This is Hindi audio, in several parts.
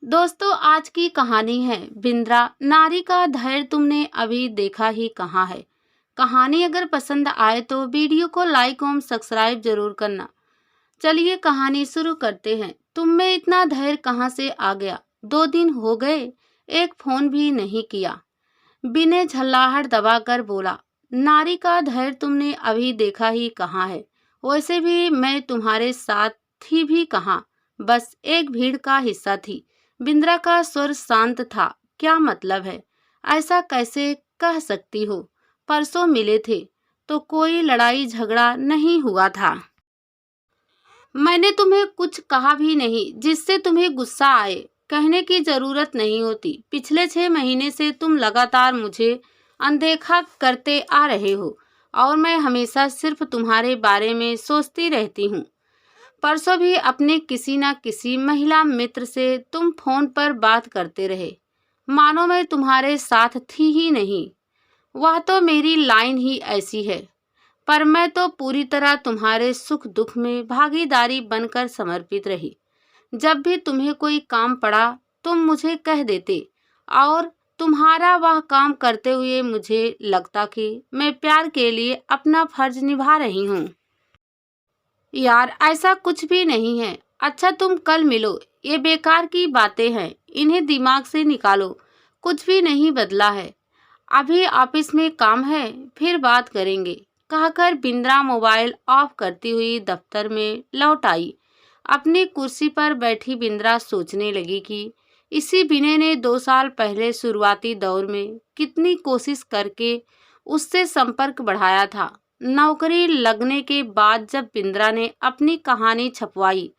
दोस्तों, आज की कहानी है बिंद्रा। नारी का धैर्य तुमने अभी देखा ही कहाँ है। कहानी अगर पसंद आए तो वीडियो को लाइक और सब्सक्राइब जरूर करना। चलिए कहानी शुरू करते हैं। तुम में इतना धैर्य कहाँ से आ गया? 2 दिन हो गए, एक फोन भी नहीं किया। बिने झल्लाहट दबाकर बोला। नारी का धैर्य तुमने अभी देखा ही कहाँ है। वैसे भी मैं तुम्हारे साथ थी भी कहाँ, बस एक भीड़ का हिस्सा थी। बिंद्रा का स्वर शांत था। क्या मतलब है? ऐसा कैसे कह सकती हो? परसों मिले थे तो कोई लड़ाई झगड़ा नहीं हुआ था। मैंने तुम्हें कुछ कहा भी नहीं जिससे तुम्हें गुस्सा आए। कहने की जरूरत नहीं होती। पिछले 6 महीने से तुम लगातार मुझे अनदेखा करते आ रहे हो और मैं हमेशा सिर्फ तुम्हारे बारे में सोचती रहती हूँ। परसों भी अपने किसी न किसी महिला मित्र से तुम फोन पर बात करते रहे, मानो मैं तुम्हारे साथ थी ही नहीं। वह तो मेरी लाइन ही ऐसी है। पर मैं तो पूरी तरह तुम्हारे सुख दुख में भागीदारी बनकर समर्पित रही। जब भी तुम्हें कोई काम पड़ा तुम मुझे कह देते और तुम्हारा वह काम करते हुए मुझे लगता कि मैं प्यार के लिए अपना फर्ज निभा रही हूँ। यार, ऐसा कुछ भी नहीं है। अच्छा, तुम कल मिलो। ये बेकार की बातें हैं, इन्हें दिमाग से निकालो। कुछ भी नहीं बदला है। अभी ऑफिस में काम है, फिर बात करेंगे, कहकर बिंद्रा मोबाइल ऑफ करती हुई दफ्तर में लौट आई। अपनी कुर्सी पर बैठी बिंद्रा सोचने लगी कि इसी विनय ने 2 साल पहले शुरुआती दौर में कितनी कोशिश करके उससे संपर्क बढ़ाया था। नौकरी लगने के बाद जब बिंद्रा ने अपनी कहानी छपवाई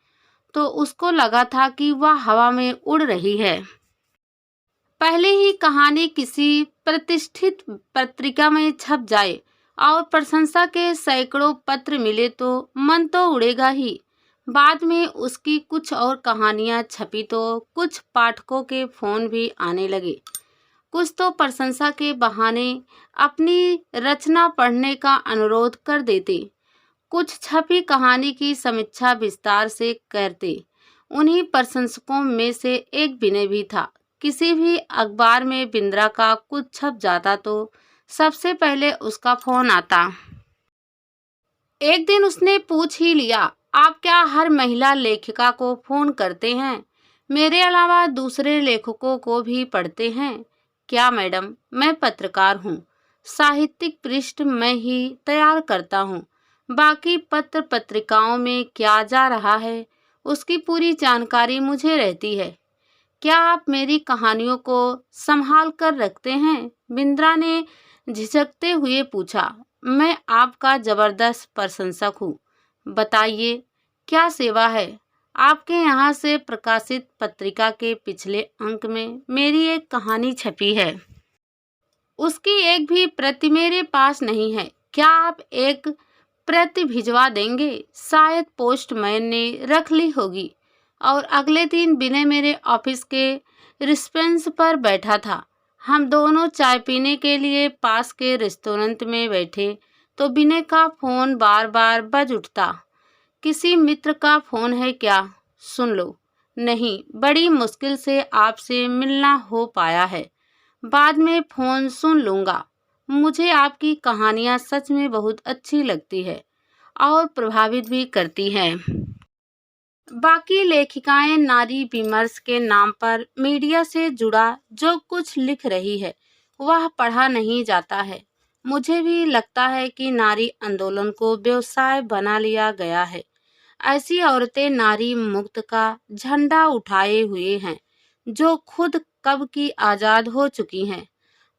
तो उसको लगा था कि वह हवा में उड़ रही है। पहले ही कहानी किसी प्रतिष्ठित पत्रिका में छप जाए और प्रशंसा के सैकड़ों पत्र मिले तो मन तो उड़ेगा ही। बाद में उसकी कुछ और कहानियां छपी तो कुछ पाठकों के फोन भी आने लगे। कुछ तो प्रशंसा के बहाने अपनी रचना पढ़ने का अनुरोध कर देते, कुछ छपी कहानी की समीक्षा विस्तार से करते। उन्हीं प्रशंसकों में से एक विनय भी था। किसी भी अखबार में बिंद्रा का कुछ छप जाता तो सबसे पहले उसका फोन आता। एक दिन उसने पूछ ही लिया, आप क्या हर महिला लेखिका को फोन करते हैं? मेरे अलावा दूसरे लेखकों को भी पढ़ते हैं क्या मैडम? मैं पत्रकार हूँ, साहित्यिक पृष्ठ मैं ही तैयार करता हूँ। बाकी पत्र पत्रिकाओं में क्या जा रहा है उसकी पूरी जानकारी मुझे रहती है। क्या आप मेरी कहानियों को संभाल कर रखते हैं? बिंद्रा ने झिझकते हुए पूछा। मैं आपका जबरदस्त प्रशंसक हूँ। बताइए क्या सेवा है? आपके यहाँ से प्रकाशित पत्रिका के पिछले अंक में मेरी एक कहानी छपी है। उसकी एक भी प्रति मेरे पास नहीं है। क्या आप एक प्रति भिजवा देंगे? शायद पोस्टमैन ने रख ली होगी। और अगले दिन विनय मेरे ऑफिस के रिसेप्शन पर बैठा था। हम दोनों चाय पीने के लिए पास के रेस्टोरेंट में बैठे तो विनय का फोन बार बार बज उठता। किसी मित्र का फोन है क्या? सुन लो। नहीं, बड़ी मुश्किल से आपसे मिलना हो पाया है। बाद में फोन सुन लूँगा। मुझे आपकी कहानियाँ सच में बहुत अच्छी लगती है और प्रभावित भी करती हैं। बाकी लेखिकाएं नारी विमर्श के नाम पर मीडिया से जुड़ा जो कुछ लिख रही है वह पढ़ा नहीं जाता है। मुझे भी लगता है कि नारी आंदोलन को व्यवसाय बना लिया गया है। ऐसी औरतें नारी मुक्त का झंडा उठाए हुए हैं जो खुद कब की आज़ाद हो चुकी हैं।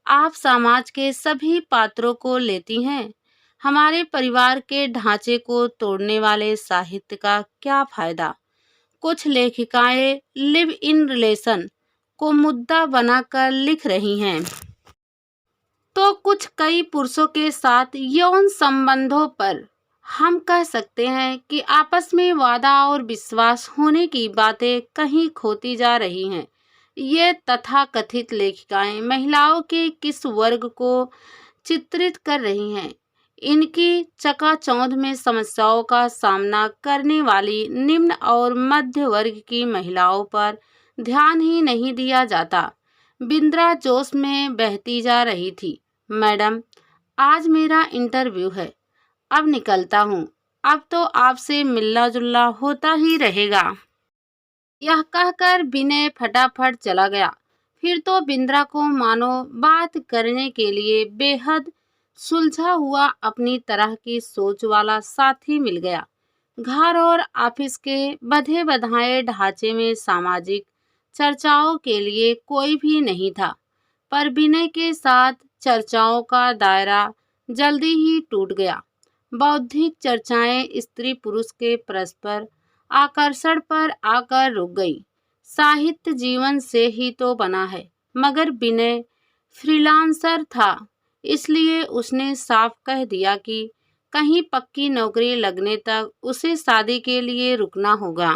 आप समाज के सभी पात्रों को लेती हैं। हमारे परिवार के ढांचे को तोड़ने वाले साहित्य का क्या फायदा? कुछ लेखिकाएं लिव इन रिलेशन को मुद्दा बनाकर लिख रही हैं तो कुछ कई पुरुषों के साथ यौन संबंधों पर। हम कह सकते हैं कि आपस में वादा और विश्वास होने की बातें कहीं खोती जा रही हैं। ये तथाकथित लेखिकाएं महिलाओं के किस वर्ग को चित्रित कर रही हैं? इनकी चकाचौंध में समस्याओं का सामना करने वाली निम्न और मध्य वर्ग की महिलाओं पर ध्यान ही नहीं दिया जाता। बिंद्रा जोश में बहती जा रही थी। मैडम, आज मेरा इंटरव्यू है, अब निकलता हूँ। अब तो आपसे मिलना जुलना होता ही रहेगा। यह कहकर विनय फटाफट चला गया। फिर तो बिंद्रा को मानो बात करने के लिए बेहद सुलझा हुआ अपनी तरह की सोच वाला साथी मिल गया। घर और ऑफिस के बधे बधाए ढांचे में सामाजिक चर्चाओं के लिए कोई भी नहीं था, पर विनय के साथ चर्चाओं का दायरा जल्दी ही टूट गया। बौद्धिक चर्चाएं स्त्री पुरुष के परस्पर आकर्षण पर आकर रुक गई। साहित्य जीवन से ही तो बना है, मगर विनय फ्रीलांसर था, इसलिए उसने साफ कह दिया कि कहीं पक्की नौकरी लगने तक उसे शादी के लिए रुकना होगा।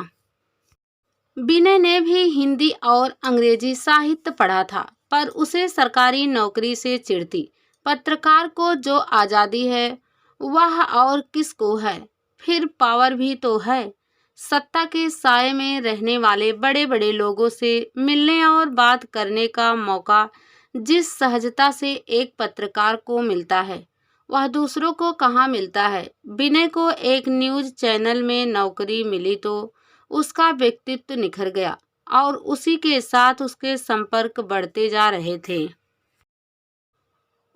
विनय ने भी हिंदी और अंग्रेजी साहित्य पढ़ा था, पर उसे सरकारी नौकरी से चिढ़ थी। पत्रकार को जो आज़ादी है वह और किसको है? फिर पावर भी तो है। सत्ता के साए में रहने वाले बड़े बड़े लोगों से मिलने और बात करने का मौका जिस सहजता से एक पत्रकार को मिलता है, वह दूसरों को कहाँ मिलता है। विनय को एक न्यूज़ चैनल में नौकरी मिली तो उसका व्यक्तित्व निखर गया और उसी के साथ उसके संपर्क बढ़ते जा रहे थे।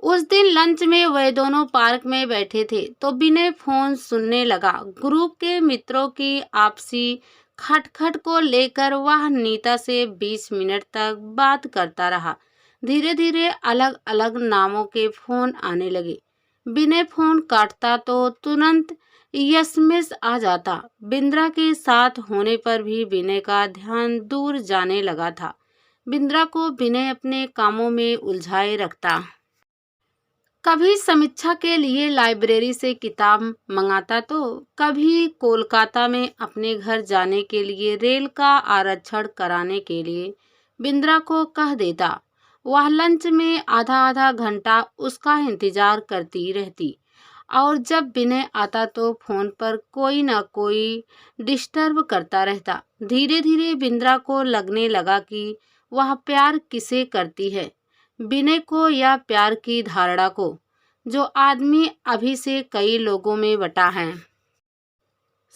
उस दिन लंच में वे दोनों पार्क में बैठे थे तो विनय फोन सुनने लगा। ग्रुप के मित्रों की आपसी खटखट को लेकर वह नीता से 20 मिनट तक बात करता रहा। धीरे धीरे अलग अलग नामों के फोन आने लगे। विनय फोन काटता तो तुरंत एसएमएस आ जाता। बिंद्रा के साथ होने पर भी विनय का ध्यान दूर जाने लगा था। बिंद्रा को विनय अपने कामों में उलझाए रखता। कभी समीक्षा के लिए लाइब्रेरी से किताब मंगाता तो कभी कोलकाता में अपने घर जाने के लिए रेल का आरक्षण कराने के लिए बिंद्रा को कह देता। वह लंच में आधा आधा घंटा उसका इंतजार करती रहती और जब विनय आता तो फोन पर कोई न कोई डिस्टर्ब करता रहता। धीरे धीरे बिंद्रा को लगने लगा कि वह प्यार किसे करती है, विनय को या प्यार की धारणा को, जो आदमी अभी से कई लोगों में बटा है।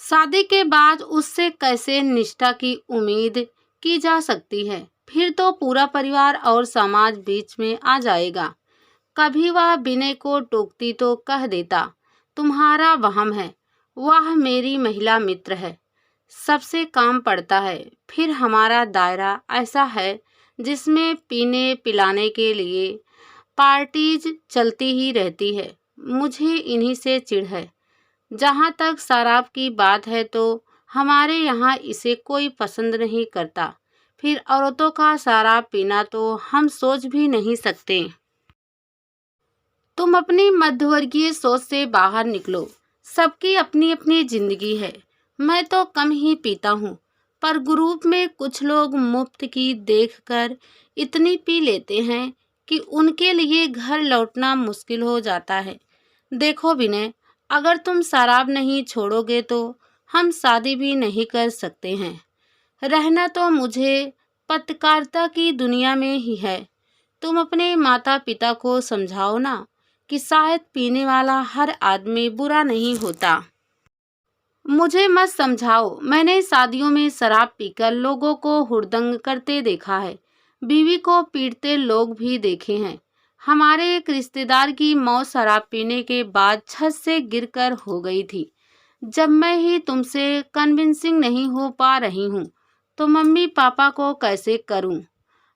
शादी के बाद उससे कैसे निष्ठा की उम्मीद की जा सकती है? फिर तो पूरा परिवार और समाज बीच में आ जाएगा। कभी वह विनय को टोकती तो कह देता, तुम्हारा वहम है, वह मेरी महिला मित्र है, सबसे काम पड़ता है। फिर हमारा दायरा ऐसा है जिसमें पीने पिलाने के लिए पार्टीज चलती ही रहती है। मुझे इन्हीं से चिढ़ है। जहाँ तक शराब की बात है तो हमारे यहाँ इसे कोई पसंद नहीं करता। फिर औरतों का शराब पीना तो हम सोच भी नहीं सकते। तुम अपनी मध्यवर्गीय सोच से बाहर निकलो। सबकी अपनी अपनी जिंदगी है। मैं तो कम ही पीता हूँ, पर ग्रुप में कुछ लोग मुफ्त की देखकर इतनी पी लेते हैं कि उनके लिए घर लौटना मुश्किल हो जाता है। देखो विनय, अगर तुम शराब नहीं छोड़ोगे तो हम शादी भी नहीं कर सकते हैं। रहना तो मुझे पत्रकारिता की दुनिया में ही है। तुम अपने माता पिता को समझाओ ना कि शायद पीने वाला हर आदमी बुरा नहीं होता। मुझे मत समझाओ। मैंने शादियों में शराब पीकर लोगों को हुड़दंग करते देखा है, बीवी को पीटते लोग भी देखे हैं। हमारे एक रिश्तेदार की मौत शराब पीने के बाद छत से गिरकर हो गई थी। जब मैं ही तुमसे कन्विंसिंग नहीं हो पा रही हूँ तो मम्मी पापा को कैसे करूँ?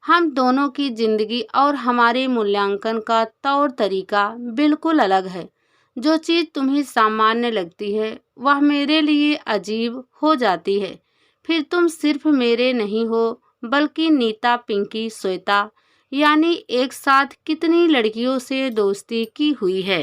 हम दोनों की जिंदगी और हमारे मूल्यांकन का तौर तरीका बिल्कुल अलग है। जो चीज़ तुम्हें सामान्य लगती है वह मेरे लिए अजीब हो जाती है। फिर तुम सिर्फ मेरे नहीं हो बल्कि नीता, पिंकी, श्वेता यानी एक साथ कितनी लड़कियों से दोस्ती की हुई है,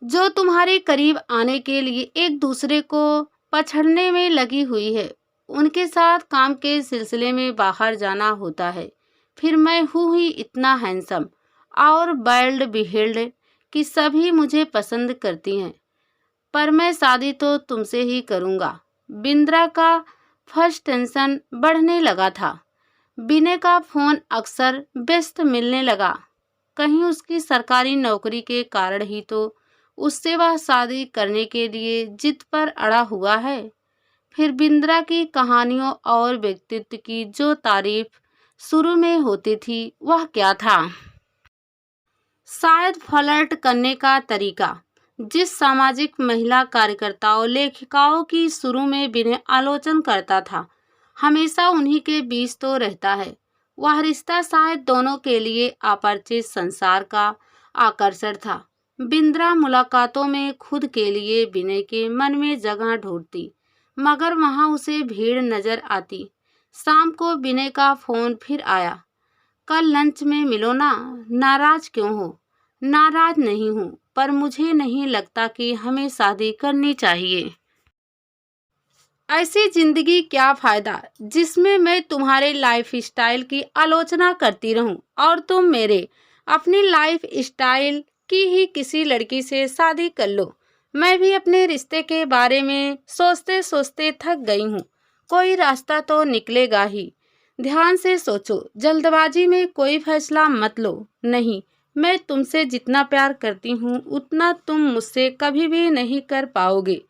जो तुम्हारे करीब आने के लिए एक दूसरे को पछड़ने में लगी हुई है। उनके साथ काम के सिलसिले में बाहर जाना होता है। फिर मैं हूँ ही इतना हैंडसम और वेल्ड बिहेल्ड कि सभी मुझे पसंद करती हैं। पर मैं शादी तो तुमसे ही करूँगा। बिंद्रा का फर्स्ट टेंशन बढ़ने लगा था। विनय का फोन अक्सर व्यस्त मिलने लगा। कहीं उसकी सरकारी नौकरी के कारण ही तो उससे वह शादी करने के लिए जिद पर अड़ा हुआ है। फिर बिंद्रा की कहानियों और व्यक्तित्व की जो तारीफ शुरू में होती थी वह क्या था? शायद फ्लर्ट करने का तरीका। जिस सामाजिक महिला कार्यकर्ताओं लेखिकाओं की शुरू में बिना आलोचन करता था, हमेशा उन्हीं के बीच तो रहता है। वह रिश्ता शायद दोनों के लिए अपरिचित संसार का आकर्षण था। बिंद्रा मुलाकातों में खुद के लिए विनय के मन में जगह ढूंढती, मगर वहां उसे भीड़ नजर आती। शाम को विनय का फोन फिर आया। कल लंच में मिलो ना। नाराज क्यों हो? नाराज नहीं हूँ, पर मुझे नहीं लगता कि हमें शादी करनी चाहिए। ऐसी जिंदगी क्या फायदा जिसमें मैं तुम्हारे लाइफ स्टाइल की आलोचना करती रहूं और तुम मेरे अपनी लाइफ स्टाइल की ही किसी लड़की से शादी कर लो। मैं भी अपने रिश्ते के बारे में सोचते सोचते थक गई हूँ। कोई रास्ता तो निकलेगा ही। ध्यान से सोचो, जल्दबाजी में कोई फैसला मत लो। नहीं, मैं तुमसे जितना प्यार करती हूँ उतना तुम मुझसे कभी भी नहीं कर पाओगे।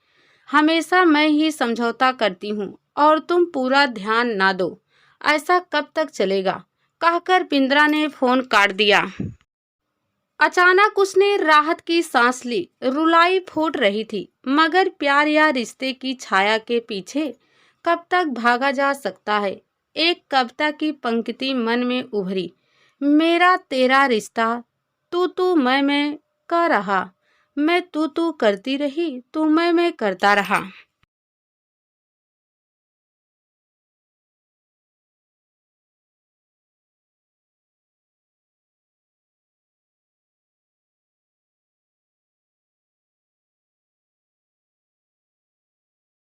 हमेशा मैं ही समझौता करती हूँ और तुम पूरा ध्यान ना दो। ऐसा कब तक चलेगा? कहकर बिंद्रा ने फोन काट दिया। अचानक उसने राहत की सांस ली। रुलाई फूट रही थी, मगर प्यार या रिश्ते की छाया के पीछे कब तक भागा जा सकता है? एक कविता की पंक्ति मन में उभरी। मेरा तेरा रिश्ता तू मैं कर रहा। मैं तू करती रही, तू मैं करता रहा।